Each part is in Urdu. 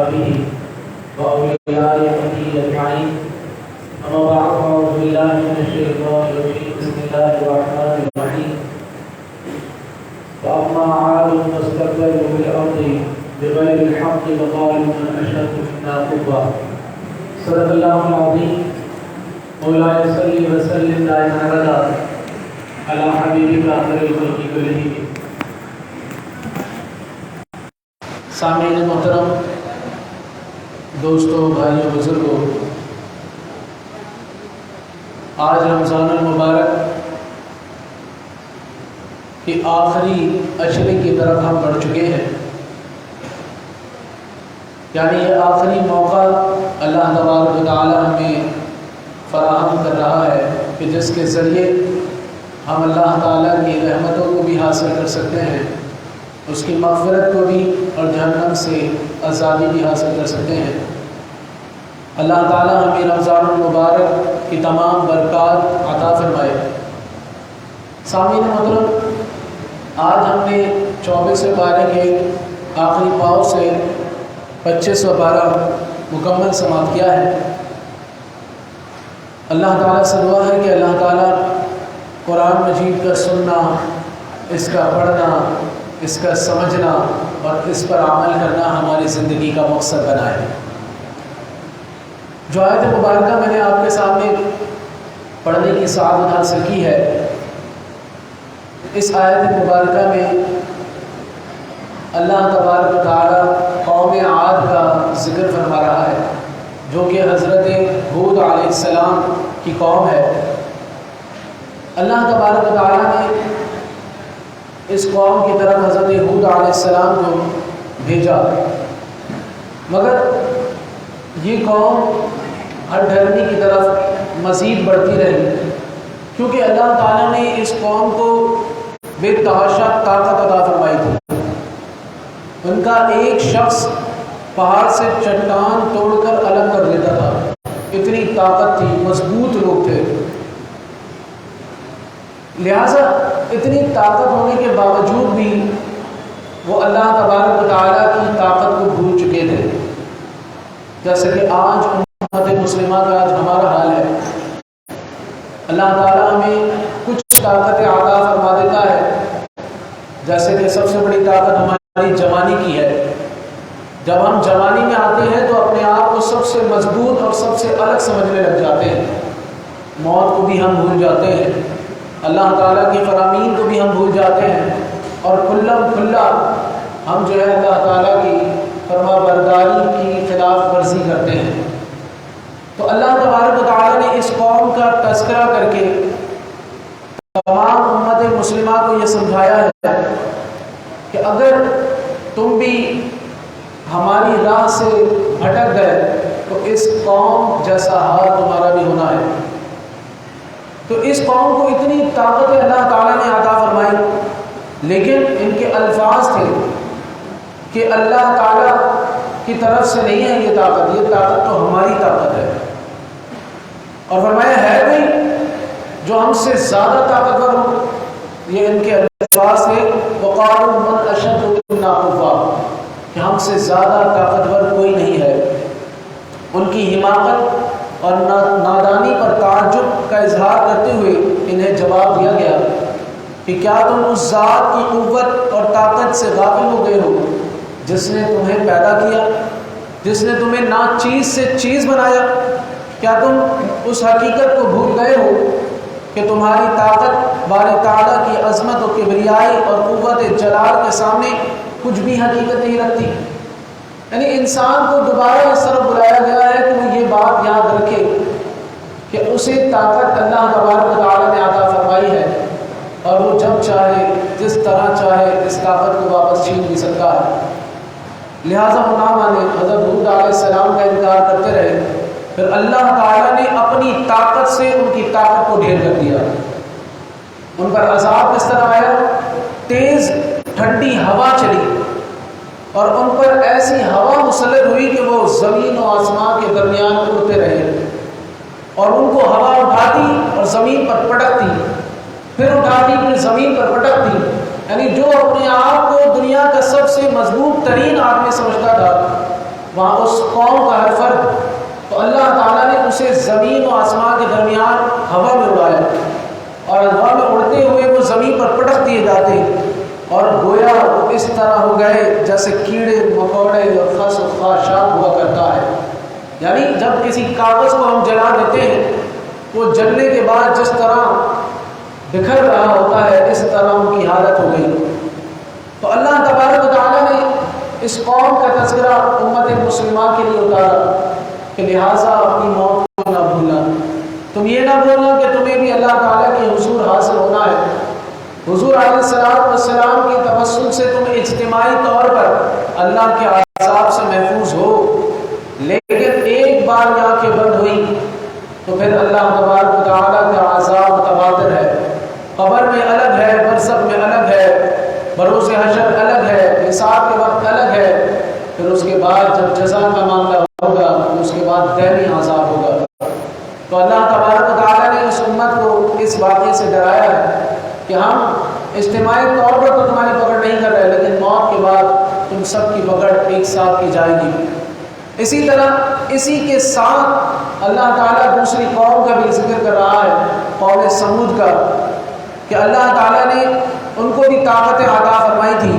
وأصحابه وأوليائه أجمعين. أما بعد فأعوذ بالله من الشيطان الرجيم. بسم الله الرحمن الرحيم. فأما عاد فاستكبروا في الأرض بغير الحق وقالوا من أشد منا قوة. صدق الله العظيم. مولاي صل وسلم دائما أبدا على حبيبك خير الخلق كلهم. سامعین محترم، دوستوں، بھائیوں، بزرگوں، آج رمضان المبارک کے آخری عشرے کی طرف ہم بڑھ چکے ہیں. یعنی یہ آخری موقع اللہ تبارک و تعالی ہمیں فراہم کر رہا ہے کہ جس کے ذریعے ہم اللہ تعالیٰ کی رحمتوں کو بھی حاصل کر سکتے ہیں، اس کی مغفرت کو بھی اور جہنم سے آزادی بھی حاصل کر سکتے ہیں. اللہ تعالیٰ ہمیں رمضان المبارک کی تمام برکات عطا فرمائے. سامعین محترم، آج ہم نے 24 پارے کے آخری پاؤں سے 25 پارہ مکمل سماعت کیا ہے. اللہ تعالیٰ سے دعا ہے کہ اللہ تعالیٰ قرآن مجید کا سننا، اس کا پڑھنا، اس کا سمجھنا اور اس پر عمل کرنا ہماری زندگی کا مقصد بنائے. جو آیت مبارکہ میں نے آپ کے سامنے پڑھنے کی سعادت حاصل کی ہے، اس آیت مبارکہ میں اللہ تبارک و تعالی قوم عاد کا ذکر فرما رہا ہے، جو کہ حضرت ہود علیہ السلام کی قوم ہے. اللہ تبارک و تعالی نے اس قوم کی طرف حضرت ہود علیہ السلام کو بھیجا، مگر یہ قوم ہر ڈھرنی کی طرف مزید بڑھتی رہی، کیونکہ اللہ تعالیٰ نے اس قوم کو بے تحاشا طاقت عطا فرمائی تھی. ان کا ایک شخص پہاڑ سے چٹان توڑ کر الگ کر لیتا تھا، اتنی طاقت تھی، مضبوط لوگ تھے. لہٰذا اتنی طاقت ہونے کے باوجود بھی وہ اللہ تبارک و تعالیٰ کی طاقت کو بھول چکے تھے. جیسے کہ آج امت مسلمہ کا آج ہمارا حال ہے. اللہ تعالیٰ ہمیں کچھ طاقتیں عطا فرما دیتا ہے، جیسے کہ سب سے بڑی طاقت ہماری جوانی کی ہے. جب ہم جوانی میں آتے ہیں تو اپنے آپ کو سب سے مضبوط اور سب سے الگ سمجھنے لگ جاتے ہیں. موت کو بھی ہم بھول جاتے ہیں، اللہ تعالیٰ کی فرامین کو بھی ہم بھول جاتے ہیں، اور کھلا ہم جو ہے اللہ تعالیٰ کی فرما برداری کی خلاف ورزی کرتے ہیں. تو اللہ تبارک و تعالیٰ نے اس قوم کا تذکرہ کر کے تمام امت مسلمہ کو یہ سمجھایا ہے کہ اگر تم بھی ہماری راہ سے بھٹک گئے تو اس قوم جیسا حال تمہارا بھی ہونا ہے. تو اس قوم کو اتنی طاقت اللہ تعالیٰ نے عطا فرمائی، لیکن ان کے الفاظ تھے کہ اللہ تعالیٰ کی طرف سے نہیں ہے یہ طاقت تو ہماری طاقت ہے. اور فرمایا ہے کوئی جو ہم سے زیادہ طاقتور ہو. یہ ان کے الفاظ تھے، وقالوا من اشد منا قوة، کہ ہم سے زیادہ طاقتور کوئی نہیں ہے. ان کی حماقت اور نادانی پر تعجب کا اظہار کرتے ہوئے انہیں جواب دیا گیا کہ کیا تم اس ذات کی قوت اور طاقت سے غافل ہو گئے ہو جس نے تمہیں پیدا کیا، جس نے تمہیں ناچیز سے چیز بنایا؟ کیا تم اس حقیقت کو بھول گئے ہو کہ تمہاری طاقت بارے تعالیٰ کی عظمت و کبریائی اور قوت جلال کے سامنے کچھ بھی حقیقت نہیں رکھتی؟ یعنی انسان کو دوبارہ اس طرف بلایا گیا ہے کہ وہ یہ بات یاد رکھے کہ اسے طاقت اللہ تبارک و تعالیٰ نے عطا فرمائی ہے، اور وہ جب چاہے جس طرح چاہے اس طاقت کو واپس چھین بھی سکتا ہے. لہٰذا وہ نہ مانے، حضرت ہود علیہ السلام کا انکار کرتے رہے. پھر اللہ تعالیٰ نے اپنی طاقت سے ان کی طاقت کو ڈھیر کر دیا. ان پر عذاب کس طرح آیا؟ تیز ٹھنڈی ہوا چلی اور ان پر ایسی ہوا مسلط ہوئی کہ وہ زمین و آسمان کے درمیان اڑتے رہے، اور ان کو ہوا اٹھاتی اور زمین پر پٹکتی، پھر اٹھاتی پھر زمین پر پٹکتی. یعنی جو اپنے آپ کو دنیا کا سب سے مضبوط ترین آدمی سمجھتا تھا، وہاں اس قوم کا ہر فرد، تو اللہ تعالیٰ نے اسے زمین و آسمان کے درمیان ہوا میں اڑایا، اور ہوا میں اڑتے ہوئے وہ زمین پر پٹک دیے جاتے، اور گویا وہ اس طرح ہو گئے جیسے کیڑے مکوڑے اور خس و خاشاک ہوا کرتا ہے۔ یعنی جب کسی کاغذ کو ہم جلا دیتے ہیں، وہ جلنے کے بعد جس طرح بکھر رہا ہوتا ہے، اس طرح ان کی حالت ہو گئی۔ تو اللہ تبارک و تعالیٰ نے اس قوم کا تذکرہ امت مسلمہ کے لیے اتارا کہ لہٰذا اپنی موت کو نہ بھولنا، تم یہ نہ بھولنا کہ تمہیں بھی اللہ تعالیٰ کے حضور حاصل ہونا ہے۔ حضور علیہ السلام کی توسل سے تم اجتماعی طور پر اللہ کے عذاب سے محفوظ ہو، لیکن ایک بار یہ آنکھیں بند ہوئی تو پھر اللہ تبارک و تعالیٰ کا عذاب متواتر ہے۔ قبر میں الگ ہے، برزخ میں الگ ہے، بروز حشر الگ ہے، حساب کے وقت الگ ہے، پھر اس کے بعد جب جزا کا معاملہ ہوگا تو اس کے بعد دائمی عذاب ہوگا۔ تو اللہ تبارک و تعالیٰ نے اس امت کو اس واقعے سے ڈرایا ہے کہ ہم اجتماعی طور پر تو تمہاری پکڑ نہیں کر رہے، لیکن موت کے بعد تم سب کی پکڑ ایک ساتھ کی جائے گی۔ اسی طرح اسی کے ساتھ اللہ تعالیٰ دوسری قوم کا بھی ذکر کر رہا ہے، قوم سمود کا، کہ اللہ تعالیٰ نے ان کو بھی طاقتیں عطا فرمائی تھی۔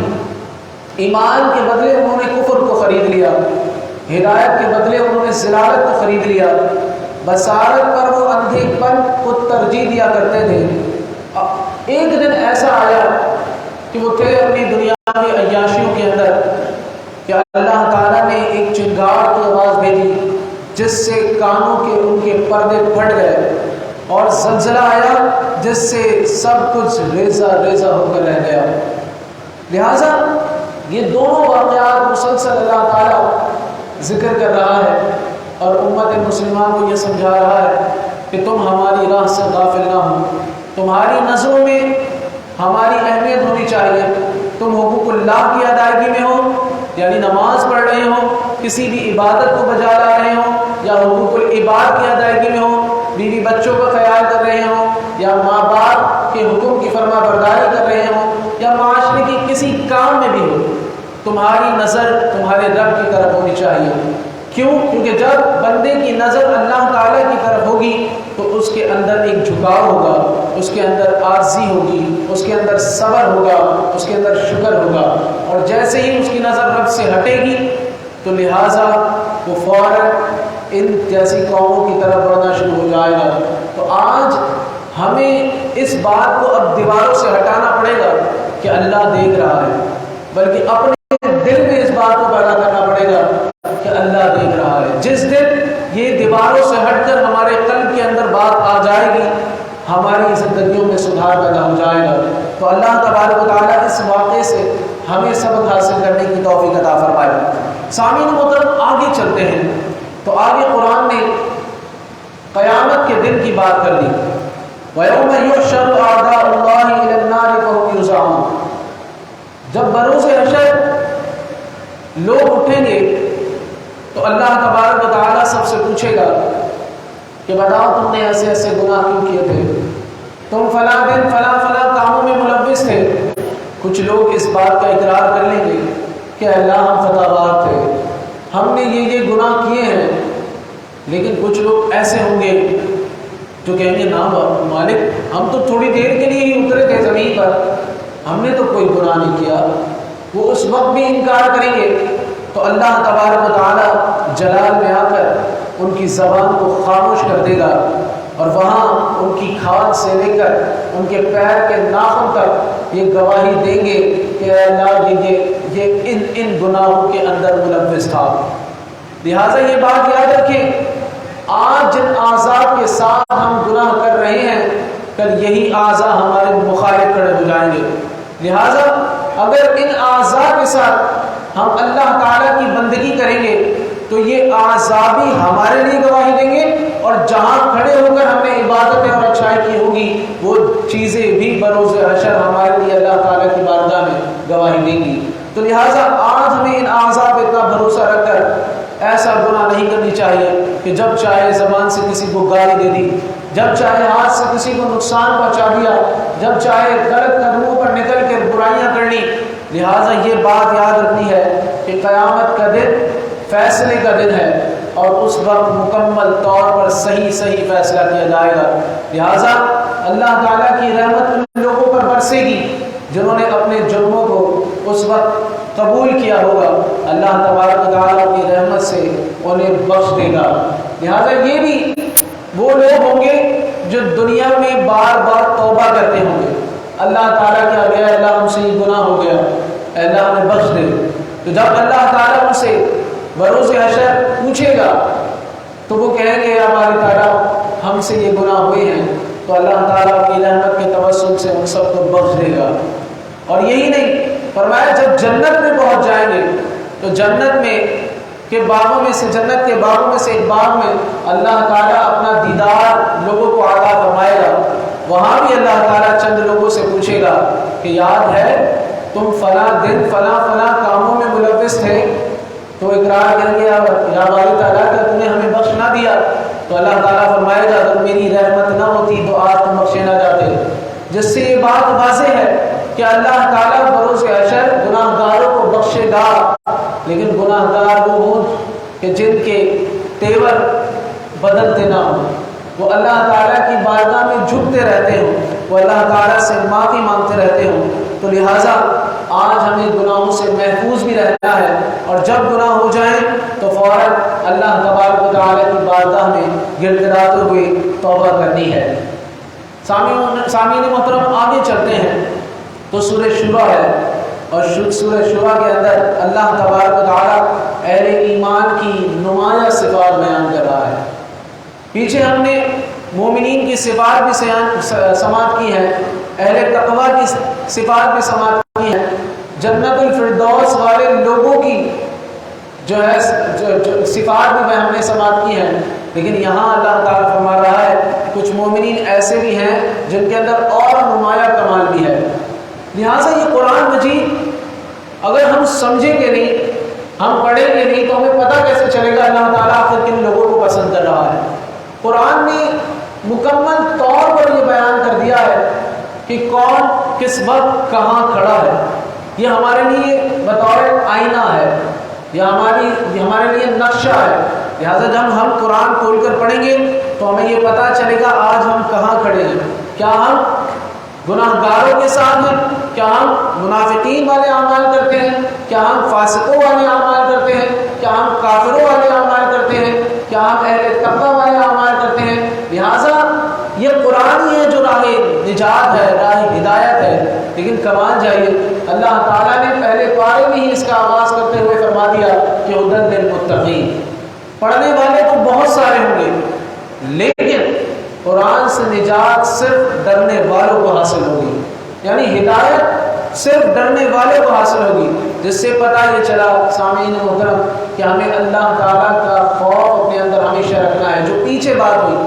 ایمان کے بدلے انہوں نے کفر کو خرید لیا، ہدایت کے بدلے انہوں نے ضلالت کو خرید لیا، بصارت پر وہ اندھے پن کو ترجیح دیا کرتے تھے۔ ایک دن ایسا آیا کہ وہ تھے اپنی دنیا میں عیاشیوں کے اندر کہ اللہ تعالیٰ نے ایک چنگار کی آواز بھیجی جس سے کانوں کے ان کے پردے پھٹ گئے، اور زلزلہ آیا جس سے سب کچھ ریزہ ریزہ ہو کر رہ گیا۔ لہٰذا یہ دونوں واقعات مسلسل اللہ تعالیٰ ذکر کر رہا ہے اور امت مسلمہ کو یہ سمجھا رہا ہے کہ تم ہماری راہ سے غافل نہ ہو، تمہاری نظروں میں ہماری اہمیت ہونی چاہیے، تم حقوق اللہ کی ادائیگی میں ہو، یعنی نماز پڑھ رہے ہو، کسی بھی عبادت کو بجا لا رہے ہو، یا حقوق العباد کی ادائیگی میں ہو، بیوی بچوں کا خیال کر رہے ہو، یا ماں باپ کے حکم کی فرما برداری کر رہے ہو، یا معاشرے کی کسی کام میں بھی ہو، تمہاری نظر تمہارے رب کی طرف ہونی چاہیے۔ کیوں؟ کیونکہ جب بندے کی نظر اللہ تعالیٰ کی طرف ہوگی تو اس کے اندر ایک جھکاؤ ہوگا، اس کے اندر عاجزی ہوگی، اس کے اندر صبر ہوگا، اس کے اندر شکر ہوگا، اور جیسے ہی اس کی نظر رب سے ہٹے گی تو لہٰذا وہ فوراً ان جیسی قوموں کی طرف بڑھنا شروع ہو جائے گا۔ تو آج ہمیں اس بات کو اب دیواروں سے ہٹانا پڑے گا کہ اللہ دیکھ رہا ہے، بلکہ اپنے دل میں اس بات کو پیدا کرنا پڑے گا کہ اللہ دیکھ رہا ہے۔ جس دن یہ دیواروں سے ہٹ کر ہمارے قلب کے اندر بات آ جائے گی، ہماری زندگیوں میں سدھار پیدا ہو جائے گا۔ تو اللہ تبارک و تعالیٰ اس واقعے سے ہمیں سبق حاصل کرنے کی توفیق عطا فرمائے۔ سامعین محترم، آگے چلتے ہیں تو آگے قرآن نے قیامت کے دن کی بات کر دی۔ وَيَوْمَ يُحْشَرُ أَعْدَاءُ اللَّهِ إِلَى النَّارِ فَهُمْ يُوزَعُونَ، جب بروز حشر لوگ اٹھیں گے تو اللہ تبارک و تعالیٰ سب سے پوچھے گا کہ بتاؤ تم نے ایسے ایسے گناہ کیوں کیے تھے، تم فلاں دن فلاں فلاں کاموں میں ملوث تھے۔ کچھ لوگ اس بات کا اقرار کر لیں گے کہ اللہ ہم خطا بار تھے، ہم نے یہ گناہ کیے ہیں، لیکن کچھ لوگ ایسے ہوں گے جو کہیں گے نا مالک ہم تو تھوڑی دیر کے لیے ہی اترے تھے زمین پر، ہم نے تو کوئی گناہ نہیں کیا۔ وہ اس وقت بھی انکار کریں گے تو اللہ تبارک و تعالیٰ جلال میں آ کر ان کی زبان کو خاموش کر دے گا، اور وہاں ان کی کھال سے لے کر ان کے پیر کے ناخن تک یہ گواہی دیں گے کہ اے اللہ یہ ان گناہوں کے اندر ملوث تھا۔ لہٰذا یہ بات یاد رکھیں، آج جن اعضاء کے ساتھ ہم گناہ کر رہے ہیں، کل یہی اعضاء ہمارے مخالف کھڑے ہو جائیں گے۔ لہٰذا اگر ان اعضاء کے ساتھ ہم اللہ تعالیٰ کی بندگی کریں گے تو یہ اعضاء بھی ہمارے لیے گواہی دیں گے، اور جہاں کھڑے ہو کر ہم نے عبادتیں اور اچھائی کی ہوگی وہ چیزیں بھی بروز حشر ہمارے لیے اللہ تعالیٰ کی بارگاہ میں گواہی دیں گی۔ تو لہٰذا آج ہمیں ان اعضاء پہ اتنا بھروسہ رکھ کر ایسا گناہ نہیں کرنی چاہیے کہ جب چاہے زبان سے کسی کو گالی دے دی، جب چاہے ہاتھ سے کسی کو نقصان پہنچا دیا، جب چاہے غلط قدموں پر نکل کر برائیاں کر لی۔ لہٰذا یہ بات یاد رکھنی ہے کہ قیامت کا دن فیصلے کا دن ہے اور اس وقت مکمل طور پر صحیح فیصلہ کیا جائے گا۔ لہٰذا اللہ تعالیٰ کی رحمت ان لوگوں پر برسے گی جنہوں نے اپنے جرموں کو اس وقت قبول کیا ہوگا، اللہ تبارک و تعالیٰ کی رحمت سے انہیں بخش دے گا۔ لہٰذا یہ بھی وہ لوگ ہوں گے جو دنیا میں بار بار توبہ کرتے ہوں گے، اللہ تعالیٰ کیا گیا، اللہ ہم سے یہ گناہ ہو گیا، اللہ ہمیں بخش دے۔ تو جب اللہ تعالیٰ ان سے بروز حشر پوچھے گا تو وہ کہیں گے ہمارے تعالیٰ ہم سے یہ گناہ ہوئے ہیں، تو اللہ تعالیٰ کی رحمت کے توسل سے ان سب کو بخش دے گا۔ اور یہی نہیں، فرمایا جب جنت میں پہنچ جائیں گے تو جنت کے باغوں میں سے ایک باغ میں اللہ تعالیٰ اپنا دیدار لوگوں کو عطا فرمائے گا۔ وہاں بھی اللہ تعالیٰ چند لوگوں سے پوچھے گا کہ یاد ہے تم فلاں دن فلاں کاموں میں ملوث تھے؟ تو اقرار کریں گے یا باری تعالیٰ کہ تم نے ہمیں بخش نہ دیا۔ تو اللہ تعالیٰ فرمائے گا اگر میری رحمت نہ ہوتی تو آج تم بخشے نہ جاتے۔ جس سے یہ بات واضح ہے کہ اللہ تعالیٰ بروز حشر گناہ گاروں کو بخشے گا، لیکن گناہ گار وہ ہوں کہ جن کے تیور بدلتے نہ ہوں، وہ اللہ تعالیٰ کی بارگاہ میں جھکتے رہتے ہوں، وہ اللہ تعالیٰ سے معافی مانگتے رہتے ہوں۔ تو لہٰذا آج ہمیں گناہوں سے محفوظ بھی رہنا ہے، اور جب گناہ ہو جائیں تو فوراً اللہ تبارک و تعالیٰ کی بارگاہ میں گر گراتے ہوئے توبہ کرنی ہے۔ سامعین محترم، آگے چلتے ہیں تو سورہ شورى ہے، اور سورہ شورى کے اندر اللہ تبارک و تعالیٰ اہل ایمان کی نمایاں صفات بیان کر رہا ہے۔ پیچھے ہم نے مومنین کی صفات بھی سماعت کی ہے، اہل تقویٰ کی صفات بھی سماعت کی ہے، جنت الفردوس والے لوگوں کی جو ہے صفات بھی ہم نے سماعت کی ہے۔ لیکن یہاں اللہ تعالیٰ فرما رہا ہے کچھ مومنین ایسے بھی ہیں جن کے اندر اور نمایاں کمال بھی ہے۔ لہٰذا یہ قرآن مجید اگر ہم سمجھیں گے نہیں، ہم پڑھیں گے نہیں، تو ہمیں پتہ کیسے چلے گا اللہ تعالیٰ آخر کن لوگوں کو پسند کر رہا ہے۔ قرآن نے مکمل طور پر یہ بیان کر دیا ہے کہ کون کس وقت کہاں کھڑا ہے۔ یہ ہمارے لیے بطور آئینہ ہے، یہ ہمارے لیے نقشہ ہے۔ لہٰذا جب ہم قرآن کھول کر پڑھیں گے تو ہمیں یہ پتہ چلے گا آج ہم کہاں کھڑے ہیں۔ کیا ہم گناہ گاروں کے ساتھ ہیں؟ کیا ہم منافقین والے اعمال کرتے ہیں؟ کیا ہم فاسقوں والے اعمال کرتے ہیں؟ کیا ہم کافروں والے اعمال کرتے ہیں؟ کیا ہم اہل تقویٰ والے اعمال کرتے ہیں؟ لہٰذا یہ قرآن ہی ہے جو راہ نجات ہے، راہ ہدایت ہے۔ لیکن کمال جائیے، اللہ تعالیٰ نے پہلے پارے میں ہی اس کا آغاز کرتے ہوئے فرما دیا کہ ہدی للمتقین۔ پڑھنے والے تو بہت سارے ہوں گے، لیکن قرآن سے نجات صرف ڈرنے والوں کو حاصل ہوگی، یعنی ہدایت صرف ڈرنے والے کو حاصل ہوگی، جس سے پتہ یہ چلا سامعین محترم کہ ہمیں اللہ تعالیٰ کا خوف اپنے اندر ہمیشہ رکھنا ہے۔ جو پیچھے بات ہوئی،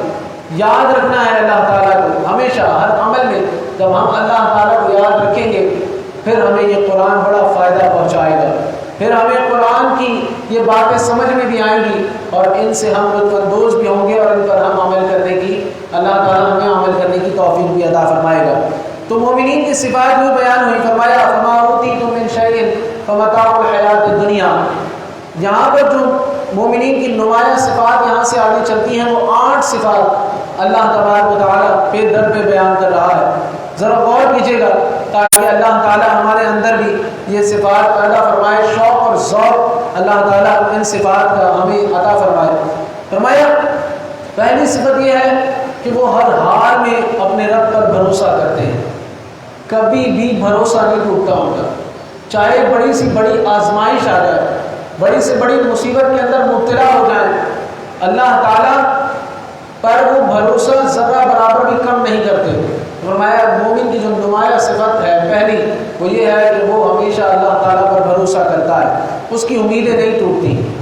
یاد رکھنا ہے اللہ تعالیٰ کو ہمیشہ ہر عمل میں۔ جب ہم اللہ تعالیٰ کو یاد رکھیں گے پھر ہمیں یہ قرآن بڑا فائدہ پہنچائے گا، پھر ہمیں قرآن کی یہ باتیں سمجھ میں بھی آئیں گی اور ان سے ہم لطف اندوز بھی ہوں گے، اور ان پر ہم عمل کرنے کی اللہ تعالیٰ ہمیں عمل کرنے کی توفیق بھی عطا فرمائے گا۔ تو مومنین کی صفات بھی بیان ہوئی، فرمایا فما اوتیتم من شیء فمتاع الحیات الدنیا۔ یہاں پر جو مومنین کی نمایاں صفات یہاں سے آگے چلتی ہیں وہ 8 صفات اللہ تبارک و تعالیٰ پہ در پہ بیان کر رہا ہے۔ ذرا غور کیجیے گا تاکہ اللہ تعالیٰ ہمارے اندر بھی یہ صفات پیدا فرمائے، شوق اور ذوق اللہ تعالیٰ ان صفات کا ہمیں عطا فرمائے۔ فرمایا پہلی صفت یہ ہے کہ وہ ہر حال میں اپنے رب پر بھروسہ کرتے ہیں، کبھی بھی بھروسہ نہیں ٹوٹتا ان کا، چاہے بڑی سی بڑی آزمائش آ جائے، بڑی سے بڑی مصیبت کے اندر مبتلا ہو جائیں، اللہ تعالیٰ پر وہ بھروسہ ذرہ برابر بھی کم نہیں کرتے۔ فرمایا مومن کی جو نمایاں صفت ہے پہلی وہ یہ ہے کہ وہ ہمیشہ اللہ تعالیٰ پر بھروسہ کرتا ہے، اس کی امیدیں نہیں ٹوٹتی۔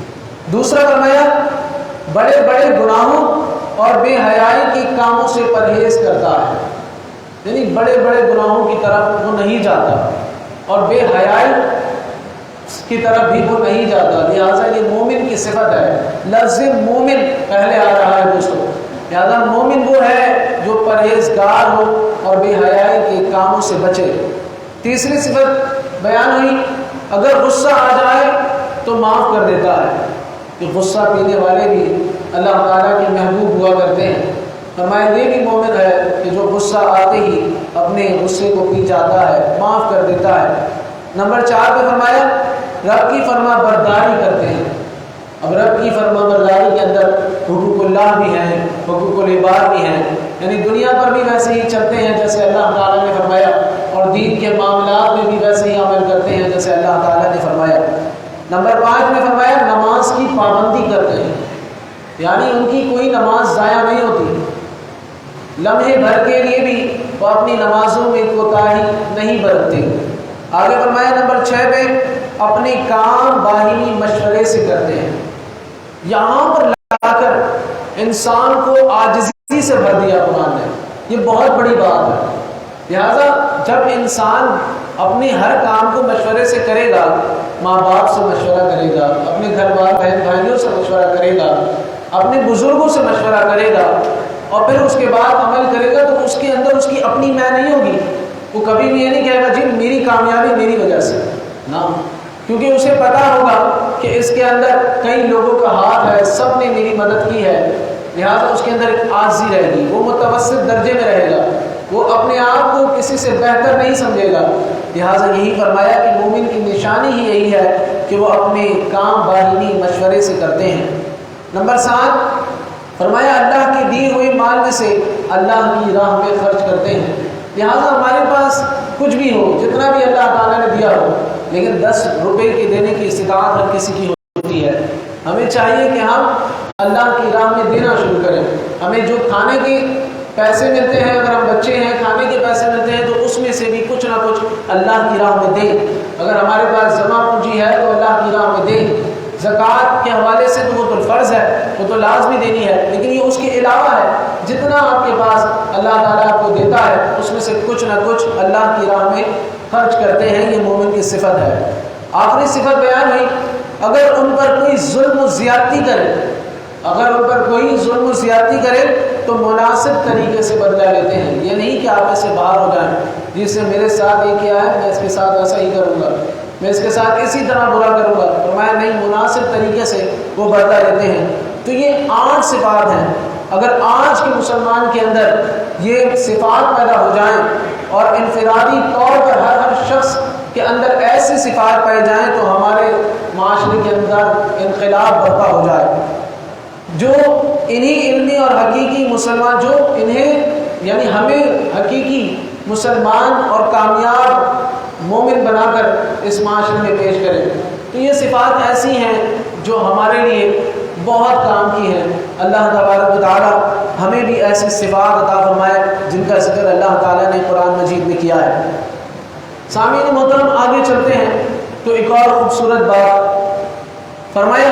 دوسرا فرمایا بڑے بڑے گناہوں اور بے حیائی کے کاموں سے پرہیز کرتا ہے، یعنی بڑے بڑے گناہوں کی طرف وہ نہیں جاتا اور بے حیائی کی طرف بھی وہ نہیں جاتا۔ لہٰذا یہ مومن کی صفت ہے، لفظ مومن پہلے آ رہا ہے دوستوں۔ لہٰذا مومن وہ ہے جو پرہیزگار ہو اور بے حیائی کے کاموں سے بچے۔ تیسری صفت بیان ہوئی، اگر غصہ آ جائے تو معاف کر دیتا ہے، کہ غصہ پینے والے بھی اللہ تعالیٰ کے محبوب ہوا کرتے ہیں۔ فرمایا یہ بھی مومن ہے کہ جو غصہ آتے ہی اپنے غصے کو پی جاتا ہے، معاف کر دیتا ہے۔ نمبر 4 پہ فرمایا رب کی فرما برداری کرتے ہیں۔ اب رب کی فرما برداری کے اندر حقوق اللہ بھی ہیں، حقوق العباد بھی ہیں، یعنی دنیا پر بھی ویسے ہی چلتے ہیں جیسے اللہ تعالیٰ نے فرمایا، اور دین کے معاملات میں بھی ویسے ہی عمل کرتے ہیں جیسے اللہ تعالیٰ نے فرمایا۔ نمبر 5 میں فرمایا نماز کی پابندی کرتے ہیں، یعنی ان کی کوئی نماز ضائع نہیں ہوتی، لمحے بھر کے لیے بھی وہ اپنی نمازوں میں کوتاہی نہیں برتتے۔ آگے فرمایا نمبر 6 پہ اپنے کام باہمی مشورے سے کرتے ہیں۔ یہاں پر لا کر انسان کو عاجزی سے بھر دیا قرآن نے، یہ بہت بڑی بات ہے۔ لہذا جب انسان اپنے ہر کام کو مشورے سے کرے گا، ماں باپ سے مشورہ کرے گا، اپنے گھر بار بہن بھائیوں سے مشورہ کرے گا، اپنے بزرگوں سے مشورہ کرے گا، اور پھر اس کے بعد عمل کرے گا، تو اس کے اندر اس کی اپنی میں نہیں ہوگی۔ وہ کبھی بھی یہ نہیں کہے گا جی میری کامیابی میری وجہ سے، نہ، کیونکہ اسے پتا ہوگا کہ اس کے اندر کئی لوگوں کا ہاتھ ہے، سب نے میری مدد کی ہے، لہٰذا اس کے اندر ایک عاجزی رہے گی، وہ متوسط درجے میں رہے گا، وہ اپنے آپ کو کسی سے بہتر نہیں سمجھے گا۔ لہٰذا یہی فرمایا کہ مومن کی نشانی ہی یہی ہے کہ وہ اپنے کام باہمی مشورے سے کرتے ہیں۔ نمبر 7 فرمایا اللہ کی دی ہوئی مال میں سے اللہ کی راہ میں خرچ کرتے ہیں۔ لہٰذا ہمارے پاس کچھ بھی ہو، جتنا بھی اللہ تعالیٰ نے دیا ہو، لیکن 10 روپے کے دینے کی استطاعت ہر کسی کی ہوتی ہے۔ ہمیں چاہیے کہ ہم اللہ کی راہ میں دینا شروع کریں۔ ہمیں جو کھانے کے پیسے ملتے ہیں، اگر ہم بچے ہیں کھانے کے پیسے ملتے ہیں تو اس میں سے بھی کچھ نہ کچھ اللہ کی راہ میں دیں۔ اگر ہمارے پاس جمع پونجی ہے تو اللہ کی راہ میں دیں۔ زکوٰۃ کے حوالے سے تو وہ تو فرض ہے، وہ تو لازمی دینی ہے، لیکن یہ اس کے علاوہ ہے، جتنا آپ کے پاس اللہ تعالیٰ آپ کو دیتا ہے اس میں سے کچھ نہ کچھ اللہ کی راہ میں خرچ کرتے ہیں۔ یہ مومن کی صفت ہے۔ آخری صفت بیان ہوئی اگر ان پر کوئی ظلم و زیادتی کرے، اگر ان پر کوئی ظلم و زیادتی کرے تو مناسب طریقے سے بدلہ لیتے ہیں۔ یہ نہیں کہ آپ ایسے باہر ہو جائیں، جس نے میرے ساتھ یہ کیا ہے میں اس کے ساتھ ایسا ہی کروں گا، میں اس کے ساتھ اسی طرح برا کروں گا، فرمایا نہیں، مناسب طریقے سے وہ بدلہ لیتے ہیں۔ تو یہ 8 صفات ہیں۔ اگر آج کے مسلمان کے اندر یہ صفات پیدا ہو جائیں اور انفرادی طور پر ہر شخص کے اندر ایسی صفات پائی جائیں تو ہمارے معاشرے کے اندر انقلاب برپا ہو جائے۔ جو انہی علمی اور حقیقی مسلمان، جو انہیں یعنی ہمیں حقیقی مسلمان اور کامیاب مومن بنا کر اس معاشرے میں پیش کریں، تو یہ صفات ایسی ہیں جو ہمارے لیے بہت کام کی ہیں۔ اللہ تبارک و تعالی ہمیں بھی ایسی صفات عطا فرمائے جن کا ذکر اللہ تعالیٰ نے قرآن مجید میں کیا ہے۔ سامعین محترم، آگے چلتے ہیں تو ایک اور خوبصورت بات فرمایا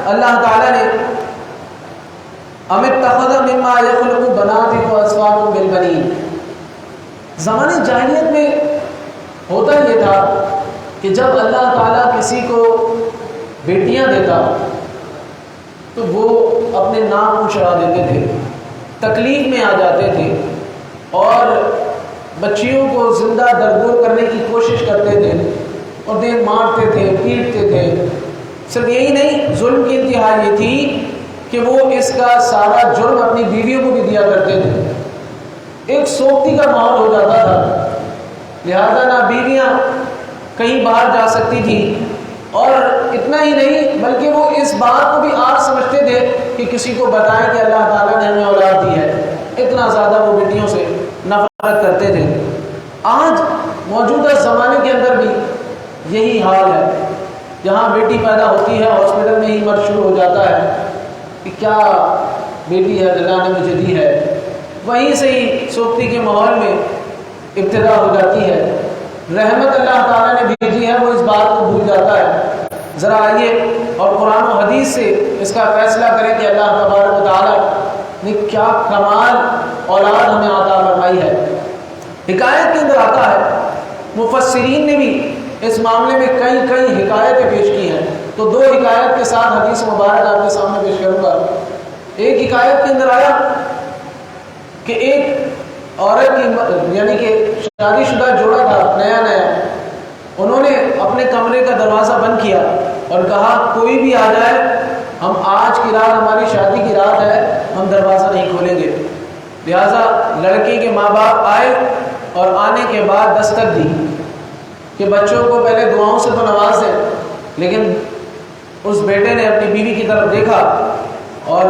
اللہ تعالیٰ نے، ام اتخذ مما یخلق بنات واصفاکم بالبنین۔ زمانے جاہلیت میں ہوتا یہ تھا کہ جب اللہ تعالیٰ کسی کو بیٹیاں دیتا تو وہ اپنے نام کو چڑھا دیتے تھے، تکلیف میں آ جاتے تھے اور بچیوں کو زندہ درگور کرنے کی کوشش کرتے تھے اور دین مارتے تھے، پیٹتے تھے۔ صرف یہی نہیں، ظلم کی انتہا یہ تھی کہ وہ اس کا سارا جرم اپنی بیویوں کو بھی دیا کرتے تھے۔ ایک سوکتی کا ماحول ہو جاتا تھا، لہذا نہ بیویاں کہیں باہر جا سکتی تھیں، اور اتنا ہی نہیں بلکہ وہ اس بات کو بھی آر سمجھتے تھے کہ کسی کو بتائیں کہ اللہ تعالیٰ نے ہمیں اولاد دی ہے، اتنا زیادہ وہ بیٹیوں سے نفرت کرتے تھے۔ آج موجودہ زمانے کے اندر بھی یہی حال ہے، جہاں بیٹی پیدا ہوتی ہے ہاسپٹل میں ہی مرض شروع ہو جاتا ہے کہ کیا بیٹی ہے اللہ نے مجھے دی ہے، وہیں سے ہی سوکتی کے ماحول میں ابتدا ہو جاتی ہے۔ رحمت اللہ تعالیٰ نے بھیجی ہے وہ اس بات کو بھول جاتا ہے۔ ذرا آئیے اور قرآن و حدیث سے اس کا فیصلہ کریں کہ اللہ تبارک و تعالیٰ نے کیا کمال اولاد ہمیں عطا فرمائی ہے۔ حکایت کے اندر آتا ہے، مفسرین نے بھی اس معاملے میں کئی حکایتیں پیش کی ہیں، تو 2 حکایت کے ساتھ حدیث مبارک آپ کے سامنے پیش کروں گا۔ ایک حکایت کے اندر آیا کہ ایک عورت کی یعنی کہ شادی شدہ جوڑا تھا، نیا انہوں نے اپنے کمرے کا دروازہ بند کیا اور کہا کوئی بھی آ جائے ہم کے ماں باپ آئے اور آنے کے بعد دستک دی کہ بچوں کو پہلے دعاؤں سے تو نواز دیں، لیکن اس بیٹے نے اپنی بیوی کی طرف دیکھا اور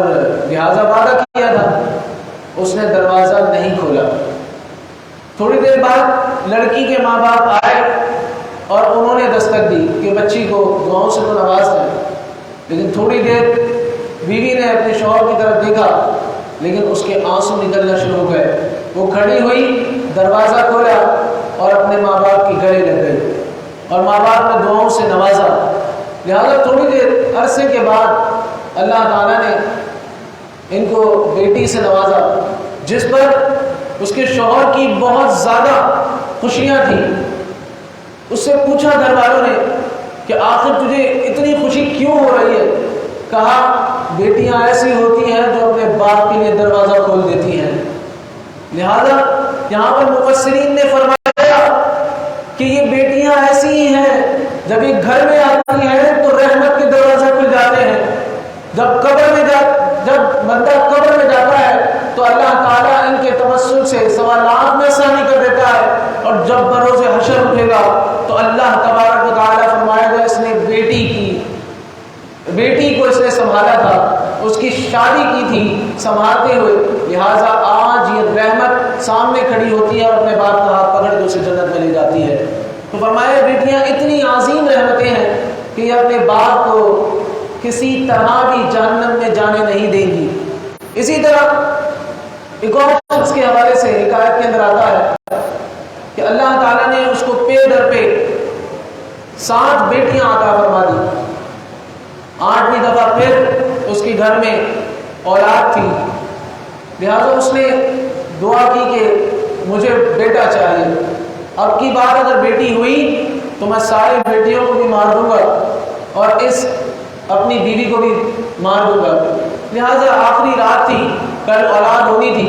لہٰذا وعدہ کیا تھا، اس نے دروازہ نہیں کھولا۔ تھوڑی دیر بعد لڑکی کے ماں باپ آئے اور انہوں نے دستک دی کہ بچی کو دعاؤں سے تو نواز دیں، لیکن تھوڑی دیر بیوی نے اپنے شوہر کی طرف دیکھا لیکن اس کے آنسو نکلنا شروع ہو گئے۔ وہ کھڑی ہوئی، دروازہ کھولا اور اپنے ماں باپ کی گلے لگ گئی اور ماں باپ نے دعاؤں سے نوازا۔ لہٰذا تھوڑی دیر عرصے کے بعد اللہ تعالیٰ نے ان کو بیٹی سے نوازا، جس پر اس کے شوہر کی بہت زیادہ خوشیاں تھیں۔ اس سے پوچھا گھر والوں نے کہ آخر تجھے اتنی خوشی کیوں ہو رہی ہے؟ کہا بیٹیاں ایسی ہوتی ہیں جو اپنے باپ کے لیے دروازہ کھول دیتی ہیں۔ لہذا یہاں پر مفسرین نے فرمایا کہ یہ بیٹیاں ایسی ہی ہیں، جب یہ گھر میں آتی ہیں تو رحمت کے دروازے کھل جاتے ہیں، جب بندہ قبر میں جاتا ہے تو اللہ تعالیٰ ان کے توسل سے سوالات میں آسانی کر دیتا ہے، اور جب بروز حشر اٹھے گا تو اللہ تبارک و تعالیٰ فرمائے گا اس نے بیٹی کو اس نے سنبھالا تھا، اس کی شادی کی تھی سنبھالتے ہوئے، لہٰذا آج یہ رحمت سامنے کھڑی ہوتی ہے اور اپنے باپ کا ہاتھ پکڑ کے اسے جنت میں لے جاتی ہے۔ تو فرمایا بیٹیاں اتنی عظیم رحمتیں ہیں کہ یہ اپنے باپ کو کسی طرح بھی جہنم میں جانے نہیں دیں گی۔ اسی طرح ایک اور شخص کے حوالے سے ایک آیت کے اندر آتا ہے کہ اللہ تعالیٰ نے اس کو پے در پہ 7 بیٹیاں عطا فرما دی۔ 8ویں دفعہ پھر اس کے گھر میں اولاد تھی، لہٰذا اس نے دعا کی کہ مجھے بیٹا چاہیے، اب کی بار اگر بیٹی ہوئی تو میں ساری بیٹیوں کو بھی مار دوں گا اور اس اپنی بیوی کو بھی مار دوں گا۔ لہٰذا آخری رات تھی، کل اولاد ہونی تھی،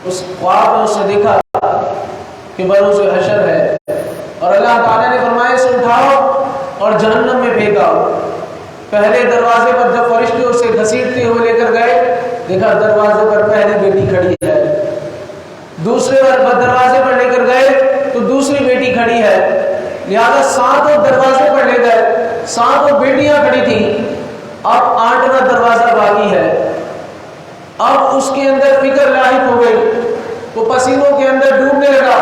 اس خواب میں اس نے دیکھا کہ بروز حشر ہے، اور اللہ تعالیٰ نے فرمایا اسے اٹھاؤ اور جہنم میں پھینکاؤ۔ پہلے دروازے پر جب فرشتے اسے گھسیٹتے ہوئے لے کر گئے، دیکھا دروازے پر پہلی بیٹی کھڑی ہے، دوسرے دروازے پر لے کر گئے تو دوسری بیٹی کھڑی ہے، لہذا 7 دروازے پر لے گئے، 7 بیٹیاں کھڑی تھیں، اب 8واں دروازہ باقی ہے۔ اب اس کے اندر فکر لاحق ہو گئی، وہ پسینوں کے اندر ڈوبنے لگا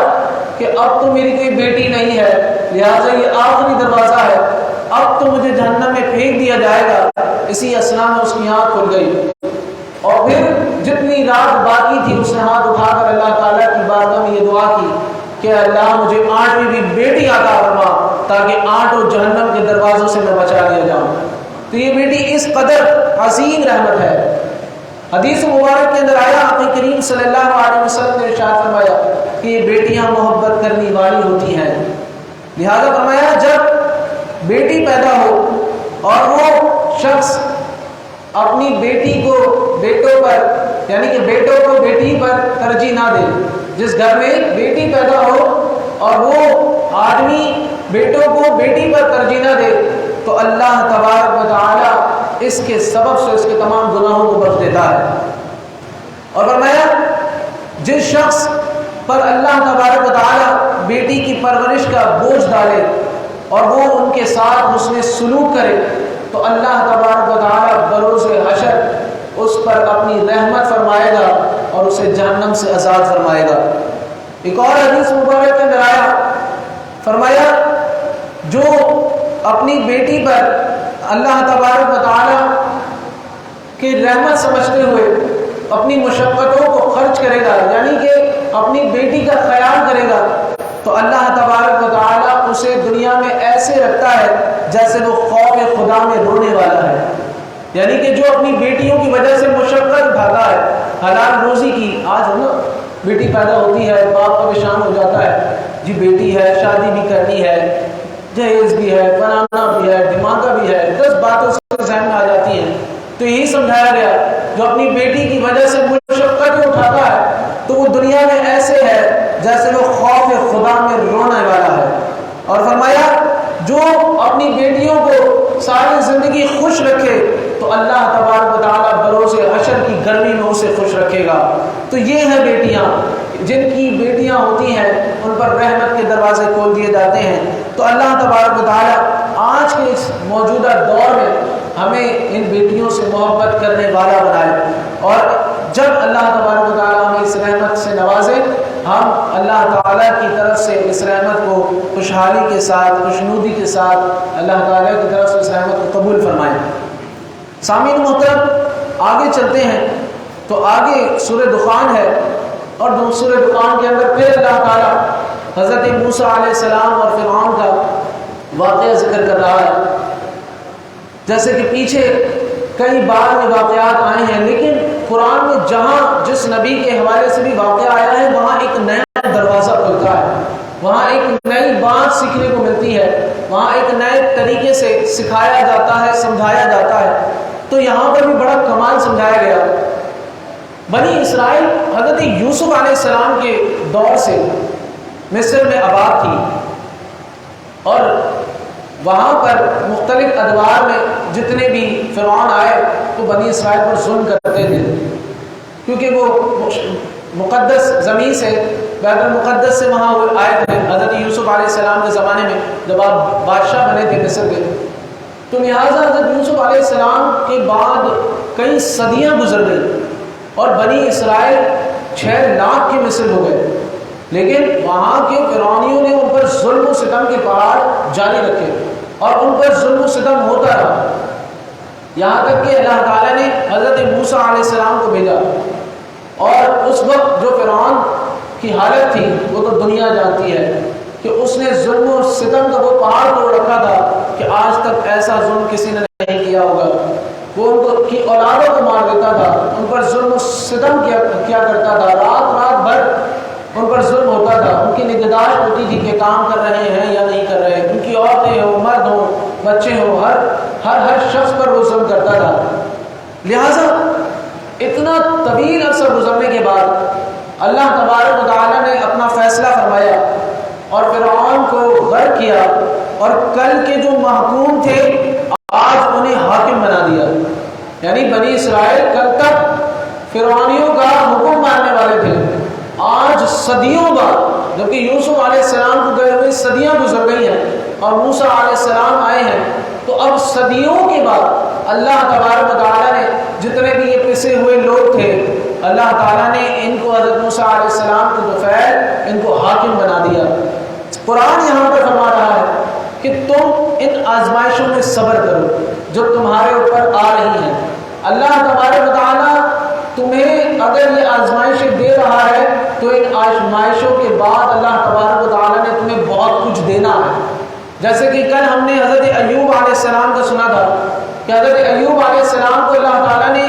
کہ اب تو میری کوئی بیٹی نہیں ہے، لہٰذا یہ آخری دروازہ ہے، اب تو مجھے جہنم میں پھینک دیا جائے گا۔ اسی اسنا میں اس کی آنکھ کھل گئی، اور پھر جتنی رات باقی تھی اس نے ہاتھ اٹھا کر اللہ تعالیٰ کی بارگاہ میں یہ دعا کی کہ اللہ مجھے 8ویں بھی بیٹی عطا فرما تاکہ 8 جہنم کے دروازوں سے میں بچا لیا جاؤں۔ تو یہ بیٹی اس قدر عظیم رحمت ہے۔ حدیث مبارک کے اندر آیا، آقا کریم صلی اللہ علیہ وسلم نے ارشاد فرمایا کہ یہ بیٹیاں محبت کرنے والی ہوتی ہیں، لہذا فرمایا جب بیٹی پیدا ہو اور وہ شخص اپنی بیٹی کو بیٹوں پر، یعنی کہ بیٹوں کو بیٹی پر ترجیح نہ دے، جس گھر میں بیٹی پیدا ہو اور وہ آدمی بیٹوں کو بیٹی پر ترجیح نہ دے تو اللہ تبارک و تعالی اس کے سبب سے اس کے تمام گناہوں کو بخش دیتا ہے۔ اور فرمایا جس شخص پر اللہ تبارک و تعالی بیٹی کی پرورش کا بوجھ ڈالے اور وہ ان کے ساتھ حسن سلوک کرے تو اللہ تبارک و تعالی بروز حشر اس پر اپنی رحمت فرمائے گا اور اسے جہنم سے آزاد فرمائے گا۔ ایک اور حدیث مبارک کے اندر آیا، فرمایا جو اپنی بیٹی پر اللہ تبارک و تعالی کی رحمت سمجھتے ہوئے اپنی مشقتوں کو خرچ کرے گا، یعنی کہ اپنی بیٹی کا خیال کرے گا، تو اللہ تبارک و تعالیٰ اسے دنیا میں ایسے رکھتا ہے جیسے وہ خوف خدا میں رونے والا ہے۔ یعنی کہ جو اپنی بیٹیوں کی وجہ سے مشقت اٹھاتا ہے حلال روزی کی، آج ہو نا بیٹی پیدا ہوتی ہے باپ پریشان ہو جاتا ہے، جی بیٹی ہے شادی بھی کرنی ہے، جہیز بھی ہے، بنانا بھی ہے، دماغہ بھی ہے، 10 باتیں اس کے ذہن میں آ جاتی ہیں۔ تو یہی سمجھایا گیا جو اپنی بیٹی کی وجہ سے مشقت اٹھاتا ہے تو وہ دنیا میں ایسے ہے جیسے وہ خوف خدا میں رونے والا ہے۔ اور فرمایا جو اپنی بیٹیوں کو ساری زندگی خوش رکھے تو اللہ تبارک و تعالیٰ بروز حشر کی گرمی میں اسے خوش رکھے گا۔ تو یہ ہیں بیٹیاں، جن کی بیٹیاں ہوتی ہیں ان پر رحمت کے دروازے کھول دیے جاتے ہیں۔ تو اللہ تبارک و تعالیٰ آج کے اس موجودہ دور میں ہمیں ان بیٹیوں سے محبت کرنے والا بنائے، اور جب اللہ تبارک و تعالیٰ ہمیں اس رحمت سے نوازے، ہم اللہ تعالیٰ کی طرف سے اس رحمت کو خوشحالی کے ساتھ، خوشنودی کے ساتھ اللہ تعالیٰ کی طرف سے اس رحمت کو قبول فرمائیں۔ سامعین محترم، آگے چلتے ہیں تو آگے سورہ دخان ہے، اور سورہ دخان کے اندر پھر اللہ تعالیٰ حضرت موسیٰ علیہ السلام اور فرعون کا واقعہ ذکر کر رہا ہے۔ جیسے کہ پیچھے کئی بار میں واقعات آئے ہیں، لیکن قرآن میں جہاں جس نبی کے حوالے سے بھی واقعہ آیا ہے وہاں ایک نیا دروازہ کھلتا ہے، وہاں ایک نئی بات سیکھنے کو ملتی ہے، وہاں ایک نئے طریقے سے سکھایا جاتا ہے، سمجھایا جاتا ہے۔ تو یہاں پر بھی بڑا کمال سمجھایا گیا۔ بنی اسرائیل حضرت یوسف علیہ السلام کے دور سے مصر میں آباد تھی، اور وہاں پر مختلف ادوار میں جتنے بھی فرعون آئے تو بنی اسرائیل پر ظلم کرتے تھے، کیونکہ وہ مقدس زمین سے، بیت المقدس سے وہاں آئے تھے حضرت یوسف علیہ السلام کے زمانے میں، جب آپ بادشاہ بنے تھے مصر کے۔ تو لہٰذا حضرت یوسف علیہ السلام کے بعد کئی صدیاں گزر گئی، اور بنی اسرائیل 6 لاکھ کے مثل ہو گئے، لیکن وہاں کے فرعونیوں نے ان پر ظلم و ستم کے پہاڑ جاری رکھے، اور ان پر ظلم و ستم ہوتا رہا، یہاں تک کہ اللہ تعالیٰ نے حضرت موسیٰ علیہ السلام کو بھیجا۔ اور اس وقت جو فرعون کی حالت تھی وہ تو دنیا جانتی ہے کہ اس نے ظلم و ستم کا وہ پہاڑ توڑ رکھا تھا کہ آج تک ایسا ظلم کسی نے نہیں کیا ہوگا۔ وہ ان کی اولادوں کو مار دیتا تھا، ان پر ظلم و ستم کیا کرتا تھا، رات بھر ان پر ظلم ہوتا تھا، ان کی نگہداشت ہوتی تھی کہ کام کر رہے ہیں یا نہیں کر رہے، ان کی عورتیں ہو، مرد ہو، بچے ہو، ہر شخص پر وہ ظلم کرتا تھا۔ لہٰذا اتنا طویل عرصہ گزرنے کے بعد اللہ تبارک و تعالیٰ نے اپنا فیصلہ فرمایا اور فرعون کو غرق کیا، اور کل کے جو محکوم تھے آج انہیں حاکم بنا دیا۔ یعنی بنی اسرائیل کل تک فرعونیوں کا حکم ماننے والے تھے، آج صدیوں بعد، جبکہ یوسف علیہ السلام کو گئے ہوئے صدیاں گزر گئی ہیں اور موسیٰ علیہ السلام آئے ہیں، تو اب صدیوں کے بعد اللہ تبارک و تعالیٰ نے جتنے بھی یہ پسے ہوئے لوگ تھے، اللہ تعالیٰ نے ان کو حضرت موسیٰ علیہ السلام کے بفعل ان کو حاکم بنا دیا۔ قرآن یہاں پر فرما رہا ہے کہ تم ان آزمائشوں میں صبر کرو جو تمہارے اوپر آ رہی ہیں۔ اللہ تبارک و تعالیٰ تمہیں اگر یہ آزمائشیں دے رہا ہے تو ان آزمائشوں کے بعد اللہ تبارک و تعالیٰ نے تمہیں بہت کچھ دینا ہے۔ جیسے کہ کل ہم نے حضرت ایوب علیہ السلام کا سنا تھا کہ حضرت ایوب علیہ السلام کو اللہ تعالیٰ نے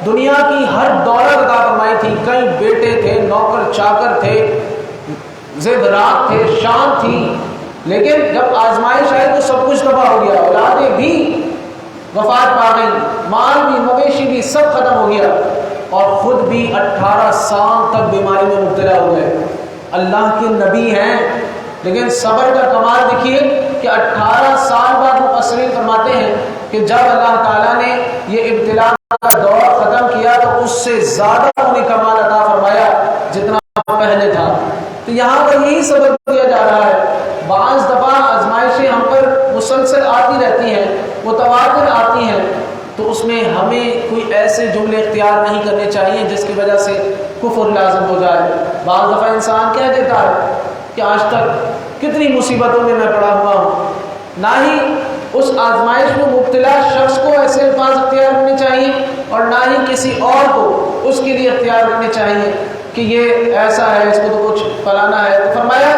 دنیا کی ہر دولت عطا فرمائی تھی، کئی بیٹے تھے، نوکر چاکر تھے، زیورات تھے، شان تھی، لیکن جب آزمائش آئی تو سب کچھ تباہ ہو گیا، اولادیں بھی وفات پا گئی، مال بھی، مویشی بھی سب ختم ہو گیا، اور خود بھی 18 سال تک بیماری میں مبتلا ہو گئے۔ اللہ کے نبی ہیں، لیکن صبر کا کمال دیکھیے کہ 18 سال بعد مفسرین فرماتے ہیں کہ جب اللہ تعالیٰ نے یہ ابتلا کا دور ختم کیا تو اس سے زیادہ انہیں کمال عطا فرمایا جتنا پہلے تھا۔ تو یہاں پر یہی سبق دیا جا رہا ہے، بعض دفعہ آزمائشیں ہم پر مسلسل آتی رہتی ہیں، متواتر آتی ہیں، تو اس میں ہمیں کوئی ایسے جملے اختیار نہیں کرنے چاہیے جس کی وجہ سے کفر لازم ہو جائے۔ بعض دفعہ انسان کہہ دیتا ہے کہ آج تک کتنی مصیبتوں میں پڑا ہوا ہوں، نہ ہی اس آزمائش میں مبتلا شخص کو ایسے الفاظ اختیار کرنے چاہیے، اور نہ ہی کسی اور کو اس کے لیے اختیار کرنے چاہیے کہ یہ ایسا ہے، اس کو تو کچھ فلانا ہے۔ تو فرمایا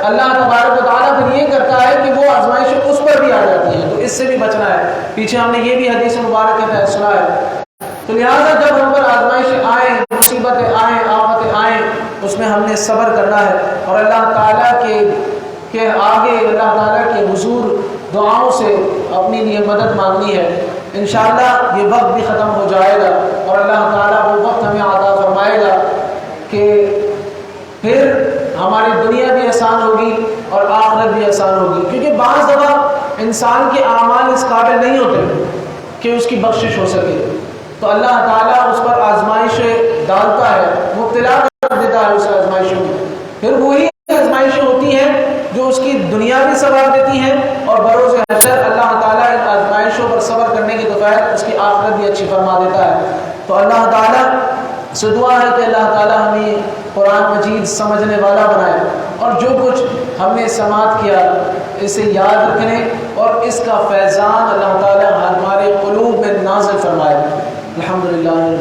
اللہ تبارک و تعالیٰ پھر یہ کرتا ہے کہ وہ آزمائشیں اس پر بھی آ جاتی ہیں، تو اس سے بھی بچنا ہے۔ پیچھے ہم نے یہ بھی حدیث مبارک کے تحت سنا ہے۔ تو لہٰذا جب ہم پر آزمائشیں آئیں، مصیبتیں آئیں، آفتیں آئیں، اس میں ہم نے صبر کرنا ہے، اور اللہ تعالیٰ کے آگے اللہ تعالیٰ کے حضور دعاؤں سے اپنی لیے مدد مانگنی ہے۔ انشاءاللہ یہ وقت بھی ختم ہو جائے گا، اور اللہ تعالیٰ وہ وقت ہمیں عطا فرمائے گا کہ پھر ہماری دنیا بھی آسان ہوگی اور آخرت بھی آسان ہوگی، کیونکہ بعض دفعہ انسان کے اعمال اس قابل نہیں ہوتے کہ اس کی بخشش ہو سکے، تو اللہ تعالیٰ اس پر آزمائش ڈالتا ہے، مبتلا کر دیتا ہے اس آزمائشوں میں، دنیاوی ثواب دیتی ہیں، اور بروز حشر اللہ تعالیٰ ان آزمائشوں پر صبر کرنے کی توفیق اس کی آخرت بھی اچھی فرما دیتا ہے۔ تو اللہ تعالیٰ سے دعا ہے کہ اللہ تعالیٰ ہمیں قرآن مجید سمجھنے والا بنائے، اور جو کچھ ہم نے سماعت کیا اسے یاد رکھنے اور اس کا فیضان اللہ تعالیٰ ہمارے قلوب میں نازل فرمائے۔ الحمدللہ۔